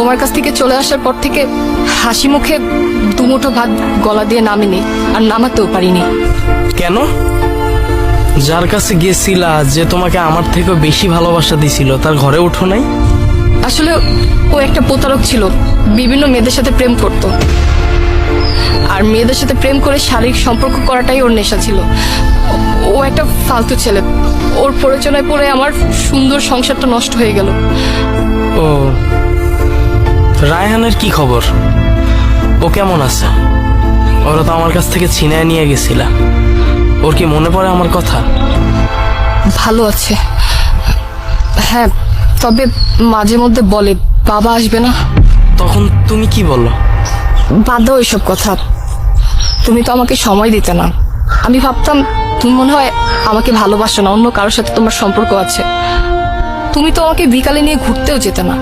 তোমার কাছ থেকে চলে আসার পর থেকে হাসি মুখে দুমুঠো ভাত গলা দিয়ে নামিনি, আর নামাতেও পারিনি। কেন? যার কাছে গেছিলা, যে তোমাকে আমার থেকে বেশি ভালোবাসা দিছিল, তার ঘরে উঠো নাই? আসলে ও একটা প্রতারক ছিল, বিভিন্ন মেয়েদের সাথে প্রেম করত, আর মেয়েদের সাথে প্রেম করে শারীরিক সম্পর্ক করাটাই ওর নেশা ছিল। ও একটা ফালতু ছেলে, ওর প্ররোচনায় পড়ে আমার সুন্দর সংসারটা নষ্ট হয়ে গেল। ও, রায়হানের কি খবর? ও কেমন আছে? ওরা তো আমার কাছ থেকে ছিনায় নিয়ে গেছিলা। ওর কি মনে পড়ে আমার কথা? ভালো আছে, হ্যাঁ, তবে মাঝে মধ্যে বলে বাবা আসবে না। তখন তুমি কি বলো? বাদ দাও এসব কথা, তুমি তো আমাকে সময় দিতে না। আমি ভাবতাম তুমি মনে হয় আমাকে ভালোবাসো না, অন্য কারোর সাথে তোমার সম্পর্ক আছে। তুমি তো আমাকে বিকালে নিয়ে ঘুরতেও যেতে না।